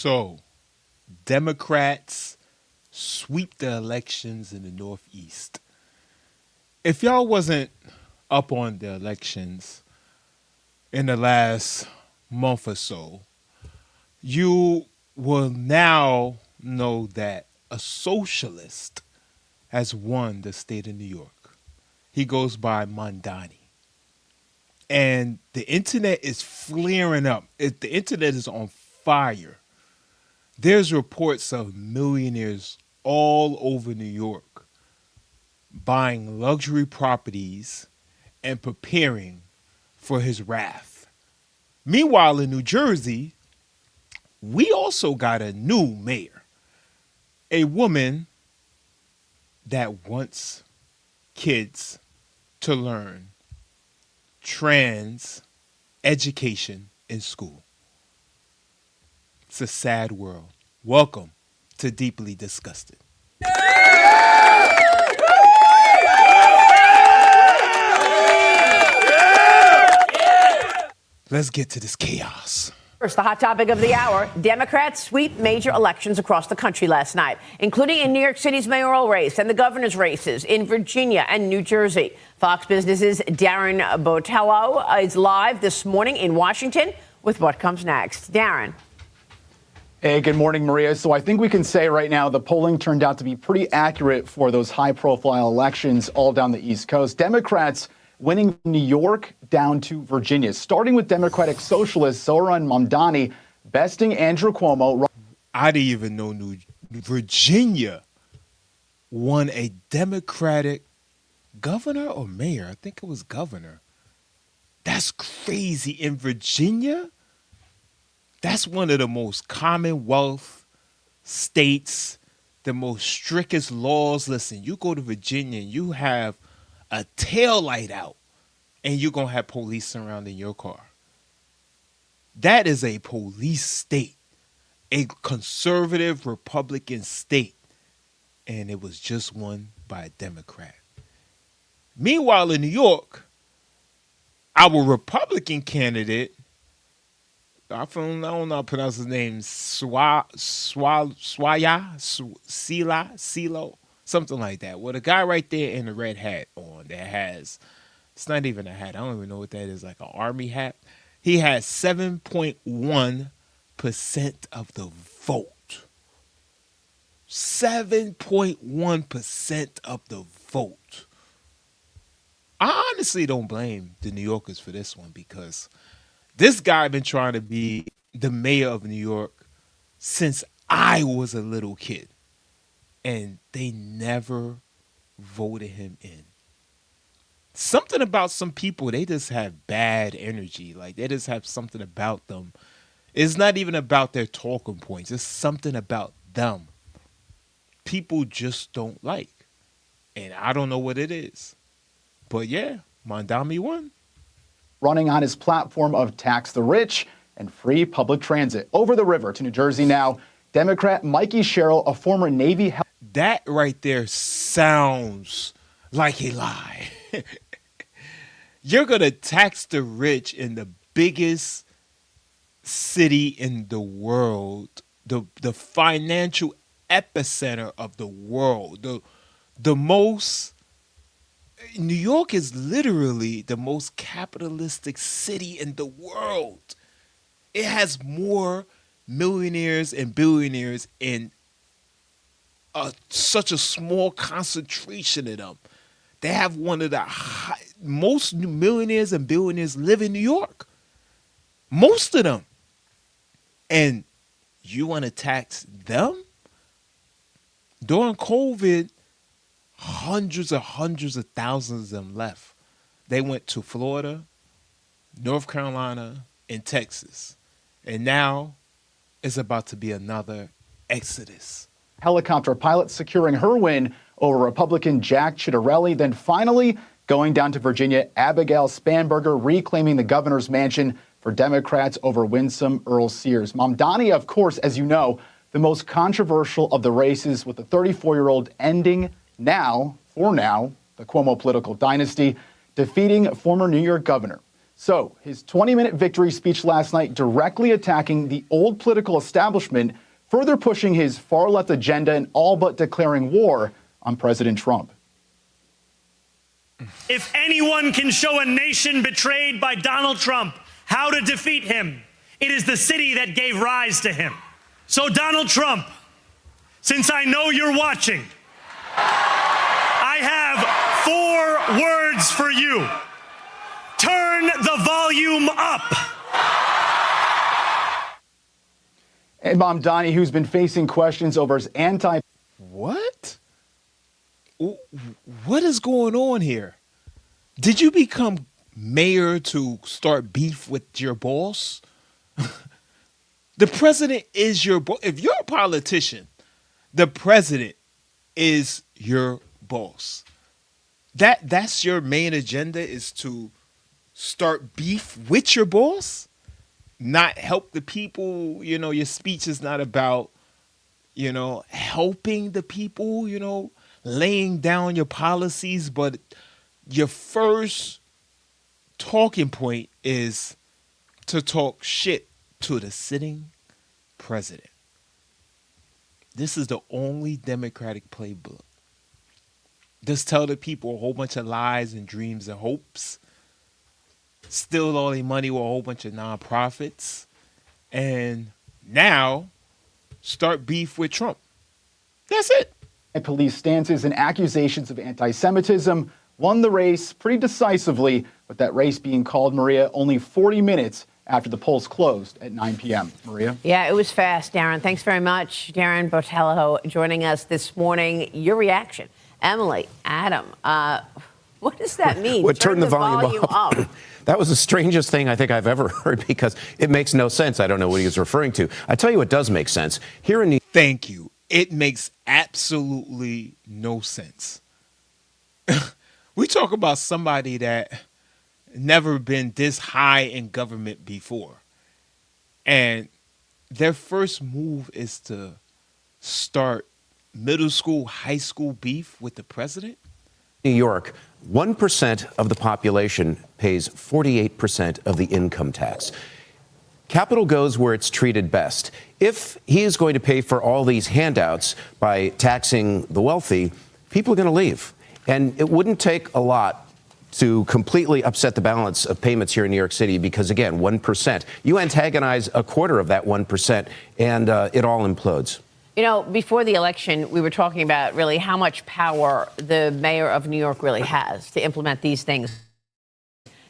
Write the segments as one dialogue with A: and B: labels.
A: So, Democrats sweep the elections in the Northeast. If y'all wasn't up on the elections in the last month or so, you will now know that a socialist has won the state of New York. He goes by MAMDANI. And the internet is flaring up. The internet is on fire. There's reports of millionaires all over New York buying luxury properties and preparing for his wrath. Meanwhile, in New Jersey, we also got a new mayor, a woman that wants kids to learn trans education in school. It's a sad world. Welcome to Deeply Disgusted. Let's get to this chaos.
B: First, the hot topic of the hour, Democrats sweep major elections across the country last night, including in New York City's mayoral race and the governor's races in Virginia and New Jersey. Fox Business's Darren Botelho is live this morning in Washington with what comes next. Darren.
C: Hey, good morning, Maria. So I think we can say right now the polling turned out to be pretty accurate for those high-profile elections all down the East Coast. Democrats winning New York down to Virginia, starting with Democratic Socialist Zoran MAMDANI besting Andrew Cuomo.
A: I didn't even know Virginia won a Democratic governor or mayor. I think it was governor. That's crazy. In Virginia, that's one of the most Commonwealth states, the most strictest laws. Listen, you go to Virginia, you have a taillight out, and you're going to have police surrounding your car. That is a police state, a conservative Republican state, and it was just won by a Democrat. Meanwhile, in New York, our Republican candidate, I don't know how to pronounce his name, Silo, something like that. Well, the guy right there in the red hat on that has, it's not even a hat. I don't even know what that is, like an army hat. He has 7.1% of the vote. 7.1% of the vote. I honestly don't blame the New Yorkers for this one because this guy been trying to be the mayor of New York since I was a little kid. And they never voted him in. Something about some people, they just have bad energy. Like, they just have something about them. It's not even about their talking points. It's something about them. People just don't like. And I don't know what it is. But yeah, MAMDANI won.
C: Running on his platform of tax the rich and free public transit. Over the river to New Jersey now, Democrat Mikey Sherrill, a former Navy.
A: That right there sounds like a lie. You're going to tax the rich in the biggest city in the world, the financial epicenter of the world, the most. New York is literally the most capitalistic city in the world. It has more millionaires and billionaires in such a small concentration of them. They have one of the most millionaires and billionaires live in New York. Most of them. And you want to tax them? During COVID, hundreds of thousands of them left. They went to Florida, North Carolina, and Texas. And now it's about to be another exodus.
C: Helicopter pilot securing her win over Republican Jack Ciattarelli. Then finally going down to Virginia, Abigail Spanberger reclaiming the governor's mansion for Democrats over Winsome Earl Sears. MAMDANI, of course, as you know, the most controversial of the races, with the 34-year-old ending now, the Cuomo political dynasty, defeating former New York governor So his 20-minute victory speech last night directly attacking the old political establishment, further pushing his far-left agenda and all but declaring war on President Trump.
D: If anyone can show a nation betrayed by Donald Trump how to defeat him, it is the city that gave rise to him. So Donald Trump, since I know you're watching, I have 4 words for you. Turn the volume up.
C: And MAMDANI, who's been facing questions over his
A: What? What is going on here? Did you become mayor to start beef with your boss? The president is your boss. If you're a politician, the president is your boss. That's your main agenda, is to start beef with your boss, not help the people. You know, your speech is not about, you know, helping the people, you know, laying down your policies, but your first talking point is to talk shit to the sitting president. This is the only Democratic playbook. Just tell the people a whole bunch of lies and dreams and hopes, steal all their money with a whole bunch of nonprofits, and now start beef with Trump. That's it.
C: police stances and accusations of anti-Semitism, won the race pretty decisively, with that race being called, Maria, only 40 minutes after the polls closed at 9 p.m. Maria?
B: Yeah, it was fast, Darren. Thanks very much. Darren Botelho joining us this morning. Your reaction. Emily, Adam, what does that mean?
E: Well, turn the volume up. That was the strangest thing I think I've ever heard, because it makes no sense. I don't know what he was referring to. I tell you what does make sense. Here in New
A: Thank you. It makes absolutely no sense. We talk about somebody that never been this high in government before, and their first move is to start middle school, high school beef with the president.
E: New York, 1% of the population pays 48% of the income tax. Capital goes where it's treated best. If he is going to pay for all these handouts by taxing the wealthy, people are going to leave. And it wouldn't take a lot to completely upset the balance of payments here in New York City, because, again, 1%. You antagonize a quarter of that 1%, and it all implodes.
B: You know, before the election, we were talking about really how much power the mayor of New York really has to implement these things.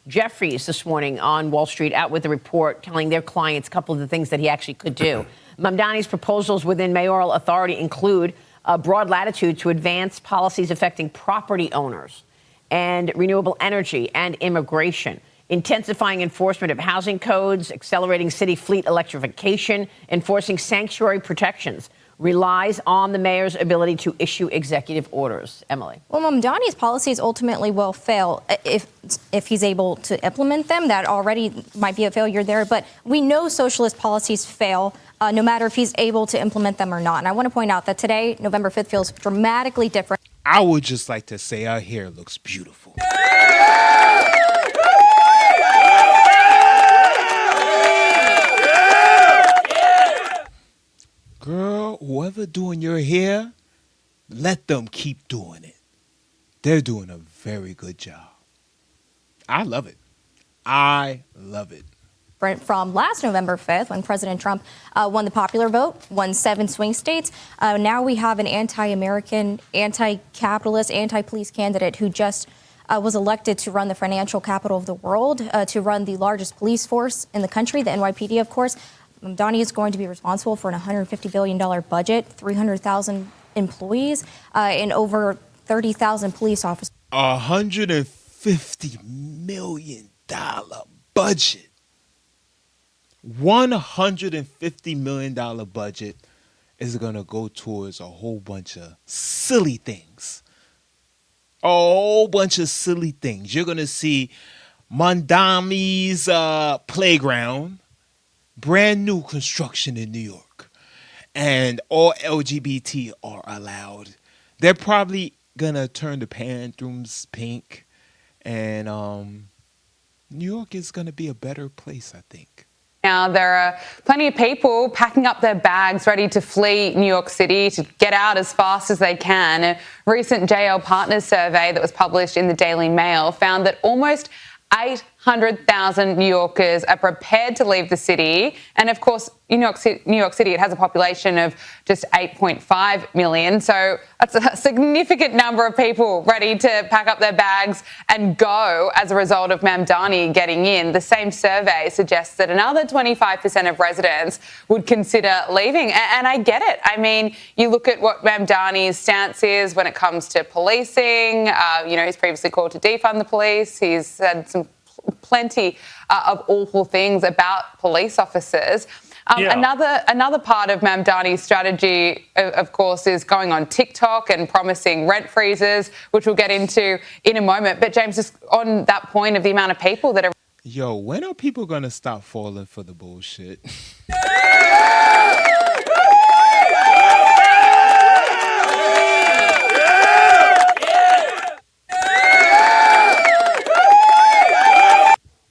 B: Jeffries this morning on Wall Street out with a report telling their clients a couple of the things that he actually could do. Mamdani's proposals within mayoral authority include a broad latitude to advance policies affecting property owners and renewable energy and immigration, intensifying enforcement of housing codes, accelerating city fleet electrification, enforcing sanctuary protections. Relies on the mayor's ability to issue executive orders. Emily.
F: Well, Mamdani's policies ultimately will fail if he's able to implement them. That already might be a failure there. But we know socialist policies fail no matter if he's able to implement them or not. And I want to point out that today, November 5th, feels dramatically different.
A: I would just like to say our hair looks beautiful. Girl, whoever doing your hair, let them keep doing it. They're doing a very good job. I love it. I love it.
F: From last November 5th, when President Trump won the popular vote, won 7 swing states. Now we have an anti-American, anti-capitalist, anti-police candidate who just was elected to run the financial capital of the world, to run the largest police force in the country, the NYPD, of course. Mamdani is going to be responsible for an $150 billion budget, 300,000 employees, and over 30,000 police officers.
A: $150 million budget. $150 million budget is going to go towards a whole bunch of silly things. A whole bunch of silly things. You're going to see Mamdani's playground. Brand new construction in New York, and all LGBT are allowed. They're probably gonna turn the bathrooms pink, and New York is going to be a better place, I think.
G: Now, there are plenty of people packing up their bags ready to flee New York City to get out as fast as they can. A recent JL Partners survey that was published in the Daily Mail found that almost 800,000 New Yorkers are prepared to leave the city. And of course, New York City, it has a population of just 8.5 million. So that's a significant number of people ready to pack up their bags and go as a result of MAMDANI getting in. The same survey suggests that another 25% of residents would consider leaving. And I get it. I mean, you look at what MAMDANI's stance is when it comes to policing. He's previously called to defund the police. He's said some plenty of awful things about police officers. Another part of MAMDANI's strategy, of course, is going on TikTok and promising rent freezes, which we'll get into in a moment. But James, just on that point of the amount of people that are...
A: Yo, when are people going to stop falling for the bullshit?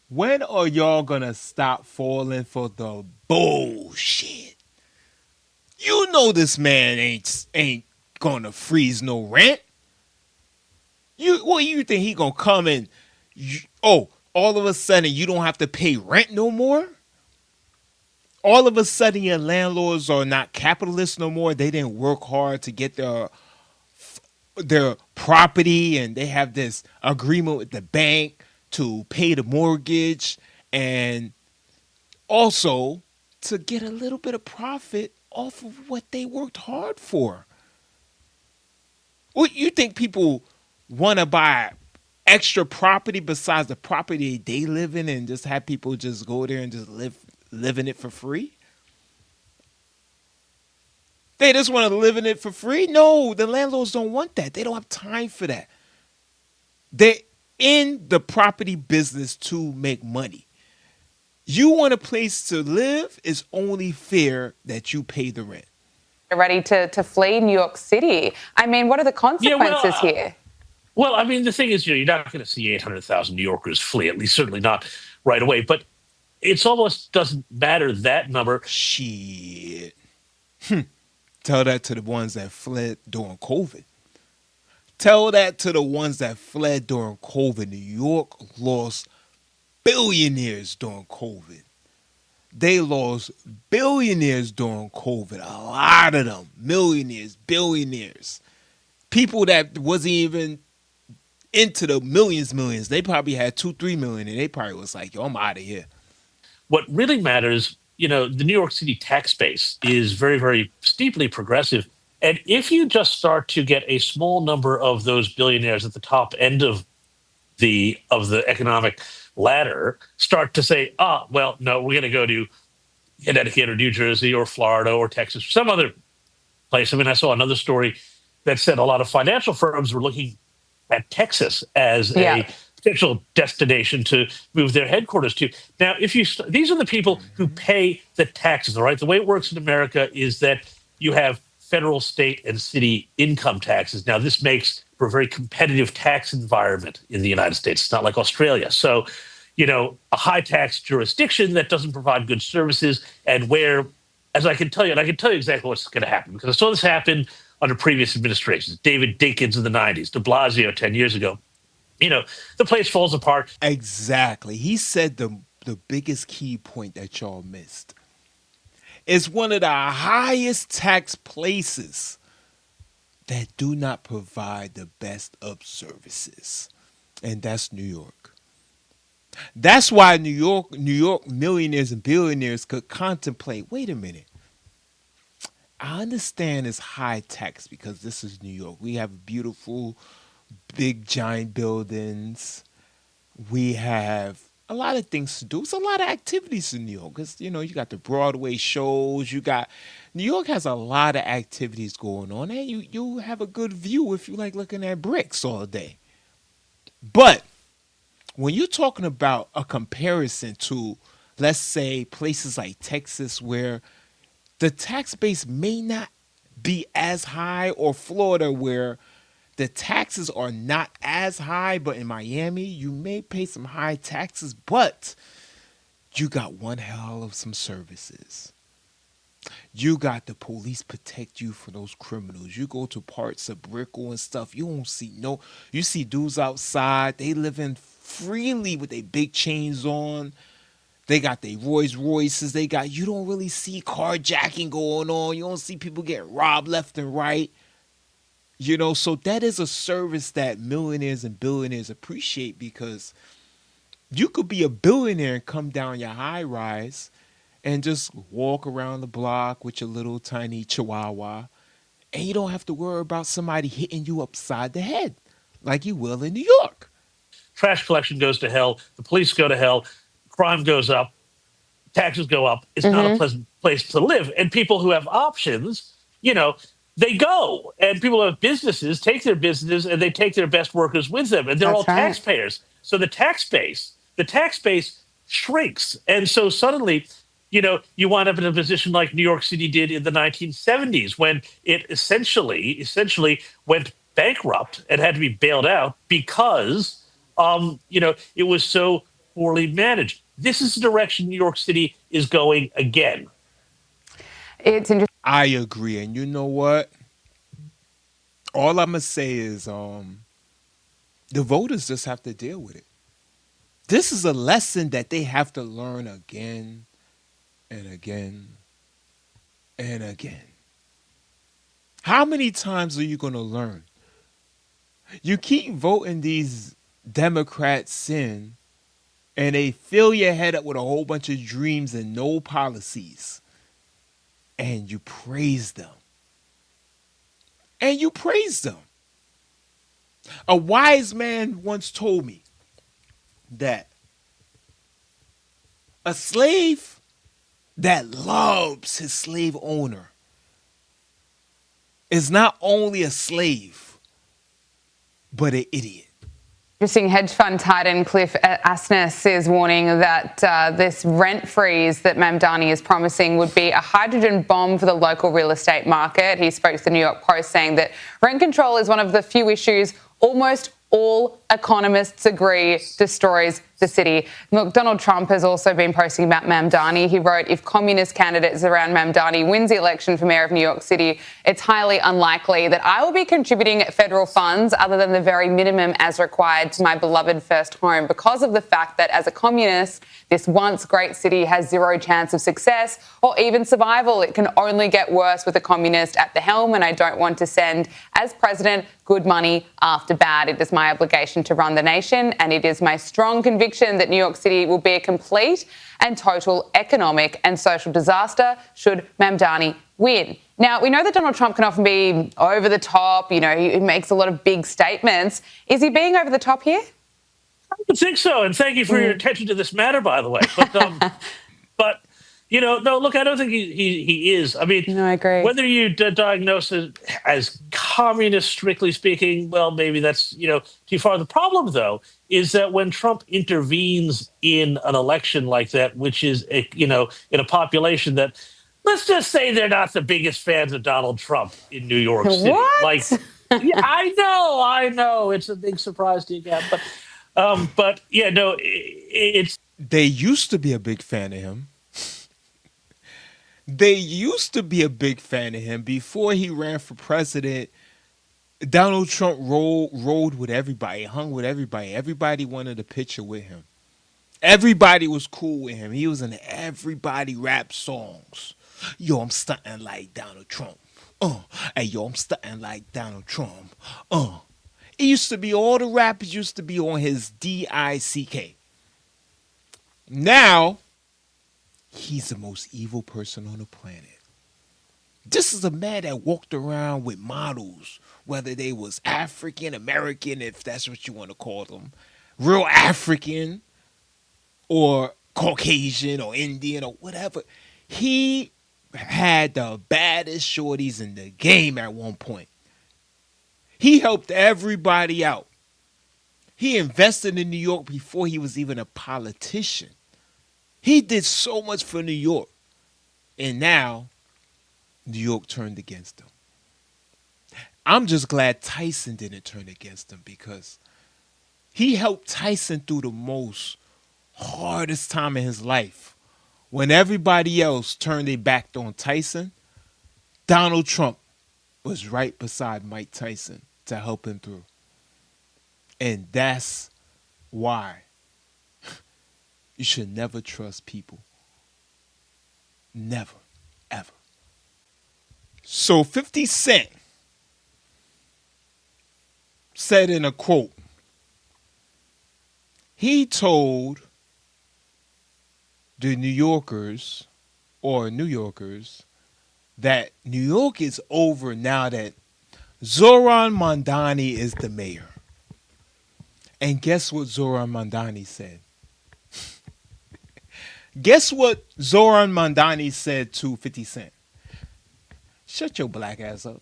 A: When are y'all gonna stop falling for the bullshit? You know this man ain't gonna freeze no rent. You think he gonna come and all of a sudden you don't have to pay rent no more? All of a sudden your landlords are not capitalists no more. They didn't work hard to get their property, and they have this agreement with the bank to pay the mortgage and also to get a little bit of profit off of what they worked hard for. What, you think people want to buy extra property besides the property they live in and just have people just go there and just live in it for free? They just want to live in it for free? No, the landlords don't want that. They don't have time for that. They're in the property business to make money. You want a place to live, it's only fair that you pay the rent.
G: Ready to flee New York City. I mean, what are the consequences here?
H: Well, I mean, the thing is, you're not going to see 800,000 New Yorkers flee, at least certainly not right away. But it's almost doesn't matter that number.
A: Shit. Tell that to the ones that fled during COVID. Tell that to the ones that fled during COVID. New York lost billionaires during COVID. They lost billionaires during COVID. A lot of them. Millionaires, billionaires. People that wasn't even into the millions. They probably had 2-3 million, and they probably was like, yo, I'm out of here.
H: What really matters, the New York City tax base is very, very steeply progressive. And if you just start to get a small number of those billionaires at the top end of the economic ladder start to say, well, no, we're going to go to Connecticut or New Jersey or Florida or Texas or some other place. I mean, I saw another story that said a lot of financial firms were looking at Texas as a potential destination to move their headquarters to. Now, these are the people who pay the taxes, all right? The way it works in America is that you have federal, state, and city income taxes. Now, this makes for a very competitive tax environment in the United States. It's not like Australia. So, a high tax jurisdiction that doesn't provide good services, and where, as I can tell you, and I can tell you exactly what's going to happen, because I saw this happen under previous administrations. David Dinkins in the 90s, de Blasio 10 years ago. The place falls apart.
A: Exactly. He said the biggest key point that y'all missed. It's one of the highest tax places that do not provide the best of services. And that's New York. That's why New York millionaires and billionaires could contemplate, wait a minute. I understand it's high tax because this is New York. We have beautiful, big, giant buildings. We have a lot of things to do. It's a lot of activities in New York. Because, you got the Broadway shows. New York has a lot of activities going on. And you have a good view if you like looking at bricks all day. But when you're talking about a comparison to, let's say, places like Texas where the tax base may not be as high, or Florida where The taxes are not as high, but in Miami, you may pay some high taxes, but you got one hell of some services. You got the police protect you from those criminals. You go to parts of Brickell and stuff, you don't see no. You see dudes outside, they living freely with their big chains on. They got their Rolls Royces. They got, you don't really see carjacking going on. You don't see people getting robbed left and right. So that is a service that millionaires and billionaires appreciate, because you could be a billionaire and come down your high rise and just walk around the block with your little tiny chihuahua, and you don't have to worry about somebody hitting you upside the head like you will in New York.
H: Trash collection goes to hell. The police go to hell. Crime goes up. Taxes go up. It's not a pleasant place to live. And people who have options, they go. And people who have businesses take their businesses and they take their best workers with them. And they're all taxpayers. So the tax base shrinks. And so suddenly, you wind up in a position like New York City did in the 1970s, when it essentially went bankrupt and had to be bailed out because, it was so poorly managed. This is the direction New York City is going again.
G: It's interesting.
A: I agree. And you know what? All I'm going to say is the voters just have to deal with it. This is a lesson that they have to learn again and again and again. How many times are you going to learn? You keep voting these Democrats in, and they fill your head up with a whole bunch of dreams and no policies. And you praise them. And you praise them. A wise man once told me that a slave that loves his slave owner is not only a slave, but an idiot.
G: Interesting. Hedge fund titan Cliff Asness is warning that this rent freeze that MAMDANI is promising would be a hydrogen bomb for the local real estate market. He spoke to the New York Post, saying that rent control is one of the few issues almost all economists agree destroys the city. Look, Donald Trump has also been posting about MAMDANI. He wrote, if communist candidates around MAMDANI wins the election for mayor of New York City, it's highly unlikely that I will be contributing federal funds other than the very minimum as required to my beloved first home, because of the fact that as a communist, this once great city has zero chance of success or even survival. It can only get worse with a communist at the helm, and I don't want to send, as president, good money after bad. It is my obligation to run the nation, and it is my strong conviction that New York City will be a complete and total economic and social disaster should MAMDANI win. Now, we know that Donald Trump can often be over the top. He makes a lot of big statements. Is he being over the top here?
H: I would think so. And thank you for your attention to this matter, by the way. But no, look, I don't think he is. I mean,
G: No, I agree.
H: Whether you diagnose it as communist, strictly speaking, well, maybe that's, too far. The problem, though, is that when Trump intervenes in an election like that, which is, in a population that, let's just say they're not the biggest fans of Donald Trump in New York City.
G: What?
H: Yeah, I know. It's a big surprise to you again. But yeah, no, it's.
A: They used to be a big fan of him. They used to be a big fan of him before he ran for president. Donald Trump rode with everybody, hung with everybody. Everybody wanted a picture with him. Everybody was cool with him. He was in everybody rap songs. Yo, I'm stunting like Donald Trump. Hey, yo, I'm stunting like Donald Trump. It used to be, all the rappers used to be on his DICK. Now, he's the most evil person on the planet. This is a man that walked around with models, whether they was African, American, if that's what you want to call them, real African, or Caucasian, or Indian, or whatever. He had the baddest shorties in the game at one point. He helped everybody out. He invested in New York before he was even a politician. He did so much for New York. And now, New York turned against him. I'm just glad Tyson didn't turn against him because he helped Tyson through the most hardest time in his life. When everybody else turned their back on Tyson, Donald Trump was right beside Mike Tyson to help him through. And that's why you should never trust people. Never, ever. So 50 Cent said in a quote, he told the New Yorkers that New York is over now that Zoran Mandani is the mayor. And guess what Zoran Mandani said? Guess what Zoran Mandani said to 50 Cent? Shut your black ass up.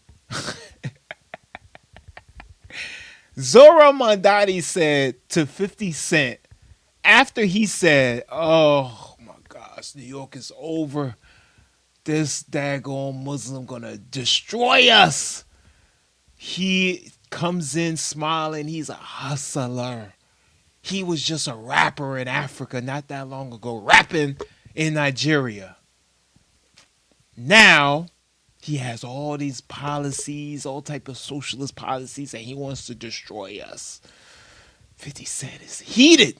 A: Zoran Mandani said to 50 Cent, after he said, oh my gosh, New York is over. This daggone Muslim gonna destroy us. He comes in smiling. He's a hustler. He was just a rapper in Africa not that long ago, rapping in Nigeria. Now, he has all these policies, all type of socialist policies, and he wants to destroy us. 50 Cent is heated.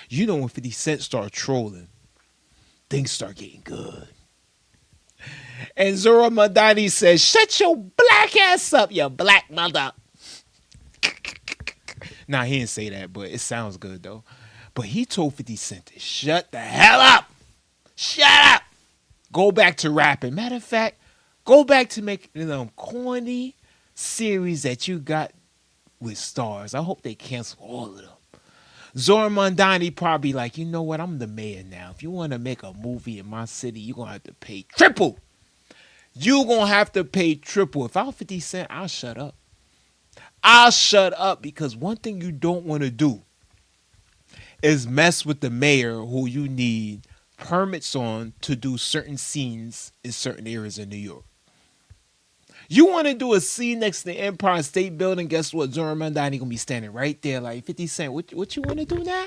A: You know when 50 Cent start trolling, things start getting good. And Zoran Mandani says, shut your black ass up, you black mother. Nah, he didn't say that, but it sounds good, though. But he told 50 Cent to shut the hell up. Shut up. Go back to rapping. Matter of fact, go back to making them corny series that you got with stars. I hope they cancel all of them. Zoran Mandani probably like, you know what? I'm the mayor now. If you want to make a movie in my city, you're going to have to pay triple. You're going to have to pay triple. If I'm 50 Cent, I'll shut up. I'll shut up because one thing you don't want to do is mess with the mayor who you need permits on to do certain scenes in certain areas of New York. You want to do a scene next to the Empire State Building, guess what? Zoran Mandani gonna be standing right there like, 50 Cent, what you want to do now?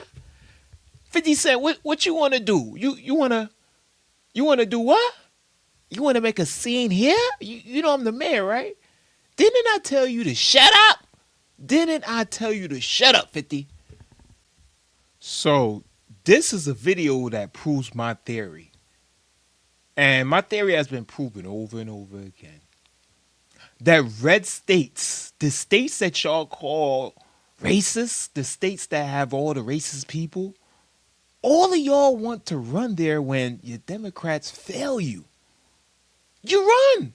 A: 50 Cent, what you want to do? You want to do what? You want to make a scene here? You know I'm the mayor, right? Didn't I tell you to shut up? Didn't I tell you to shut up, 50? So this is a video that proves my theory. And my theory has been proven over and over again. That red states, the states that y'all call racist, the states that have all the racist people, all of y'all want to run there when your Democrats fail you. You run.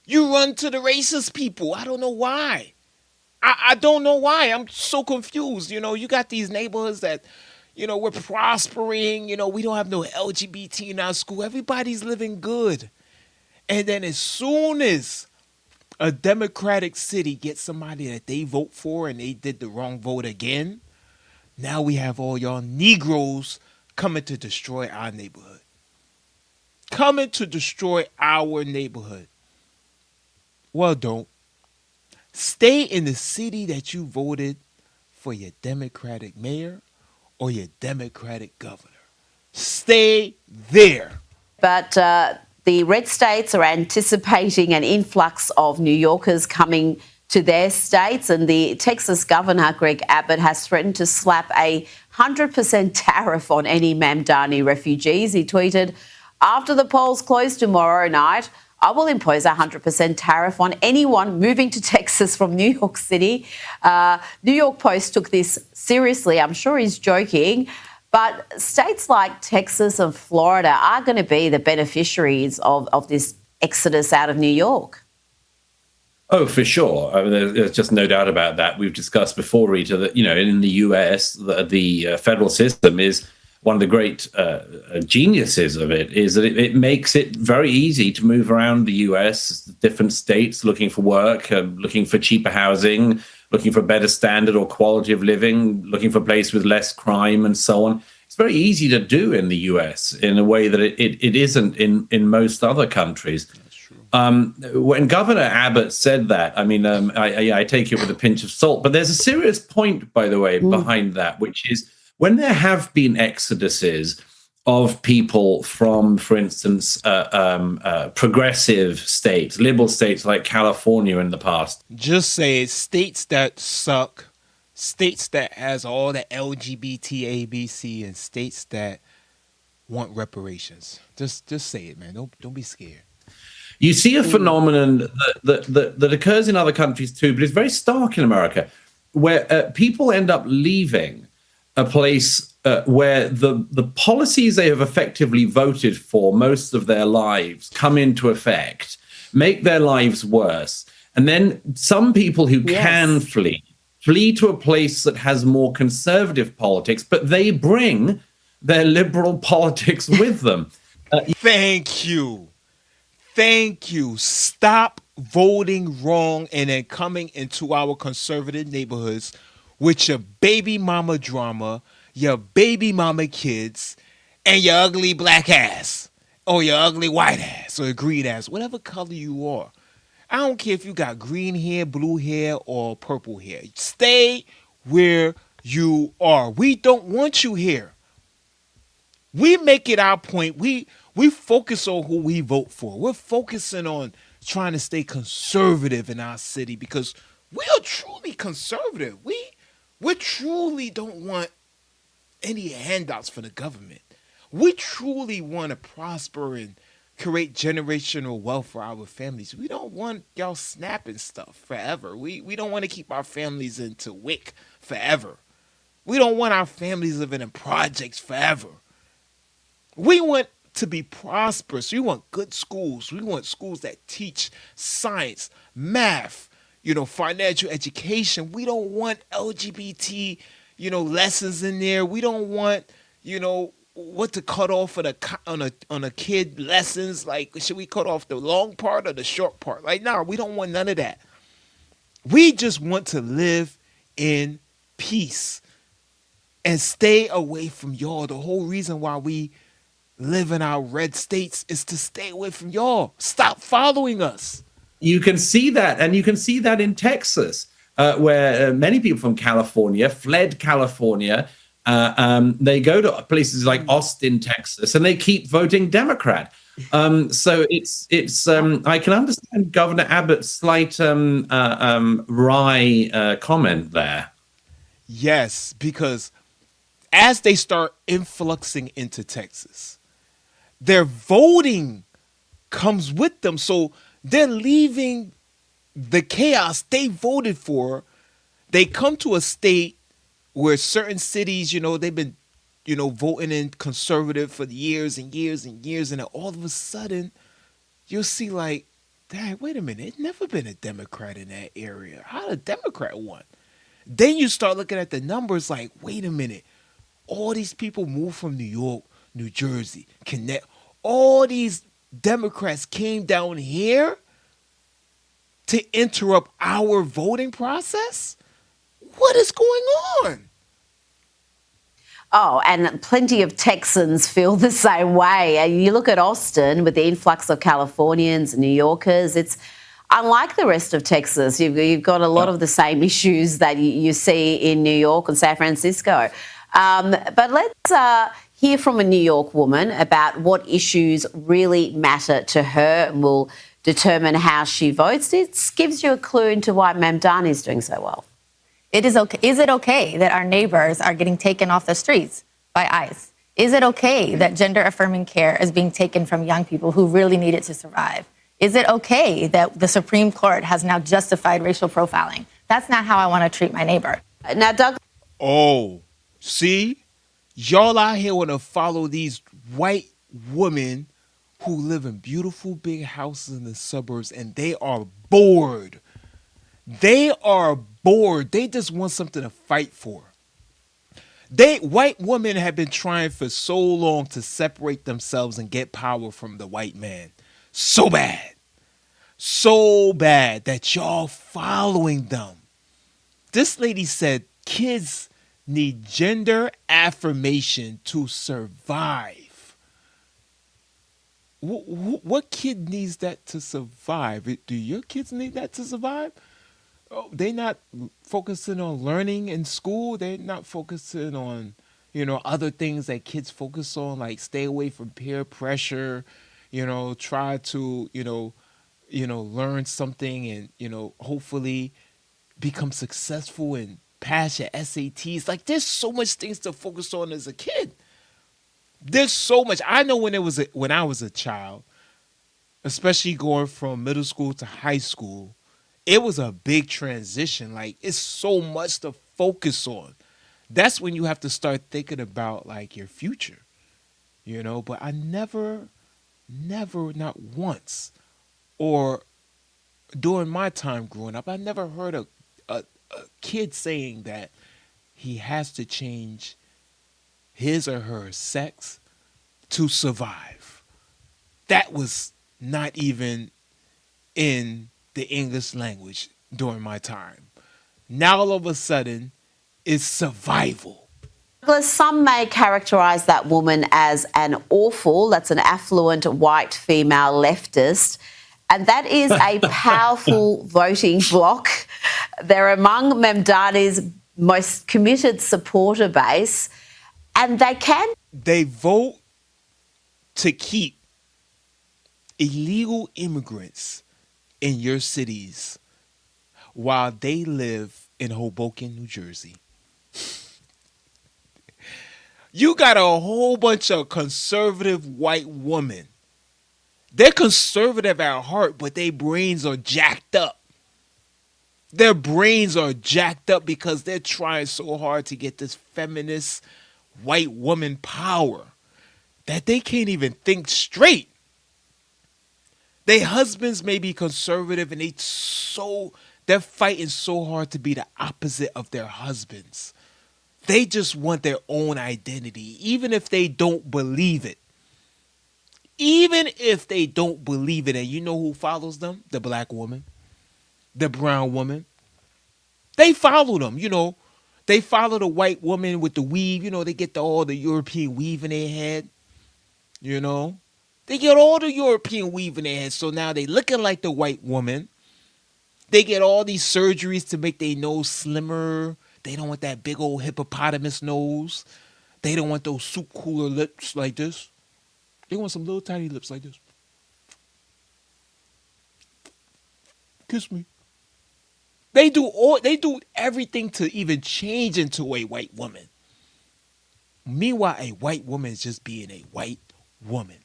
A: You run to the racist people. I don't know why. I don't know why. I'm so confused. You know, you got these neighborhoods that, you know, we're prospering. You know, we don't have no LGBT in our school. Everybody's living good. And then as soon as a Democratic city gets somebody that they vote for and they did the wrong vote again, now we have all y'all Negroes coming to destroy our neighborhood. Coming to destroy our neighborhood. Well, don't. Stay in the city that you voted for your Democratic mayor or your Democratic governor. Stay there.
B: But the red states are anticipating an influx of New Yorkers coming to their states, and the Texas governor, Greg Abbott, has threatened to slap a 100% tariff on any MAMDANI refugees. He tweeted, after the polls close tomorrow night, I will impose a 100% tariff on anyone moving to Texas from New York City. New York Post took this seriously. I'm sure he's joking. But states like Texas and Florida are going to be the beneficiaries of this exodus out of New York.
I: Oh, for sure. I mean, there's just no doubt about that. We've discussed before, Rita, that, you know, in the US, the federal system is one of the great geniuses of it is that it makes it very easy to move around the US, different states, looking for work, looking for cheaper housing, looking for better standard or quality of living, looking for places with less crime and so on. It's very easy to do in the US in a way that it isn't in most other countries. When Governor Abbott said that, I mean, I take it with a pinch of salt, but there's a serious point, by the way, behind that, which is when there have been exoduses of people from, for instance, progressive states, liberal states like California in the past.
A: Just say it, states that suck, states that has all the LGBT ABC, and states that want reparations. Just say it, man. Don't be scared.
I: You see a phenomenon that occurs in other countries too, but it's very stark in America, where people end up leaving a place where the policies they have effectively voted for most of their lives come into effect, make their lives worse. And then some people who can flee to a place that has more conservative politics, but they bring their liberal politics with them.
A: Thank you. Thank you. Stop voting wrong and then coming into our conservative neighborhoods with your baby mama drama, your baby mama kids, and your ugly black ass, or your ugly white ass, or your green ass, whatever color you are. I don't care if you got green hair, blue hair, or purple hair. Stay where you are. We don't want you here. We make it our point. We focus on who we vote for. We're focusing on trying to stay conservative in our city because we are truly conservative. We truly don't want any handouts from the government. We truly want to prosper and create generational wealth for our families. We don't want y'all snapping stuff forever. We don't want to keep our families into WIC forever. We don't want our families living in projects forever. We want to be prosperous. We want good schools. We want schools that teach science, math, financial education. We don't want LGBT, lessons in there. We don't want, what to cut off on a kid lessons. Like, should we cut off the long part or the short part? Like, no, we don't want none of that. We just want to live in peace and stay away from y'all. The whole reason why we live in our red states is to stay away from y'all. Stop following us.
I: You can see that, and you can see that in Texas, where many people from California fled California. They go to places like Austin, Texas, and they keep voting Democrat. So it's I can understand Governor Abbott's slight wry comment there.
A: Yes, because as they start influxing into Texas, their voting comes with them. So they're leaving the chaos they voted for. They come to a state where certain cities, they've been, voting in conservative for years and years and years. And then all of a sudden, you'll see like, dang, wait a minute. It's never been a Democrat in that area. How did a Democrat won? Then you start looking at the numbers like, wait a minute. All these people moved from New York, New Jersey, Connecticut. All these Democrats came down here to interrupt our voting process? What is going on?
B: Oh, and plenty of Texans feel the same way. You look at Austin with the influx of Californians and New Yorkers. It's unlike the rest of Texas. You've got a lot of the same issues that you see in New York and San Francisco. But let's hear from a New York woman about what issues really matter to her and will determine how she votes. It gives you a clue into why MAMDANI is doing so well.
J: Is it okay that our neighbors are getting taken off the streets by ICE? Is it okay that gender-affirming care is being taken from young people who really need it to survive? Is it okay that the Supreme Court has now justified racial profiling? That's not how I want to treat my neighbor.
B: Now, Doug.
A: Oh, see? Y'all out here want to follow these white women who live in beautiful big houses in the suburbs, and they are bored. They are bored. They just want something to fight for. White women have been trying for so long to separate themselves and get power from the white man. So bad that y'all following them. This lady said kids need gender affirmation to survive. What kid needs that to survive? Do your kids need that to survive? Oh, they not focusing on learning in school. They're not focusing on, other things that kids focus on, like stay away from peer pressure, try to, learn something and, hopefully become successful and pass your SATs. Like there's so much things to focus on as a kid. There's so much. I know when I was a child, especially going from middle school to high school, it was a big transition. Like it's so much to focus on. That's when you have to start thinking about like your future, But I never, not once, or during my time growing up, I never heard a kid saying that he has to change his or her sex to survive. That was not even in the English language during my time. Now all of a sudden, it's survival.
K: Some may characterise that woman as an awful, that's an affluent white female leftist, and that is a powerful voting bloc. They're among MAMDANI's most committed supporter base, and
A: They vote to keep illegal immigrants in your cities while they live in Hoboken, New Jersey. You got a whole bunch of conservative white women. They're conservative at heart, but their brains are jacked up. Their brains are jacked up because they're trying so hard to get this feminist white woman power that they can't even think straight. Their husbands may be conservative and they're fighting so hard to be the opposite of their husbands. They just want their own identity, even if they don't believe it. Even if they don't believe it, and you know who follows them? The black woman, the brown woman. They follow them, They follow the white woman with the weave, they get all the European weave in their head, They get all the European weave in their head, so now they looking like the white woman. They get all these surgeries to make their nose slimmer. They don't want that big old hippopotamus nose. They don't want those soup cooler lips like this. They want some little tiny lips like this. Kiss me. They do everything to even change into a white woman. Meanwhile, a white woman is just being a white woman.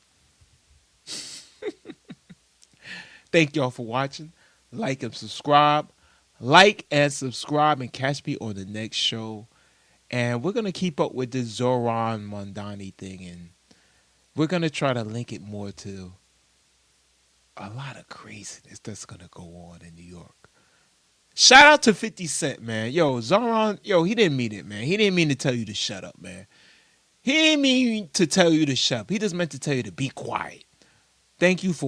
A: Thank y'all for watching. Like and subscribe. Like and subscribe and catch me on the next show. And we're going to keep up with this Zoran Mondani thing. And we're going to try to link it more to a lot of craziness that's going to go on in New York. Shout out to 50 Cent, man. Yo, Zoran, he didn't mean it, man. He didn't mean to tell you to shut up, man. He didn't mean to tell you to shut up. He just meant to tell you to be quiet. Thank you for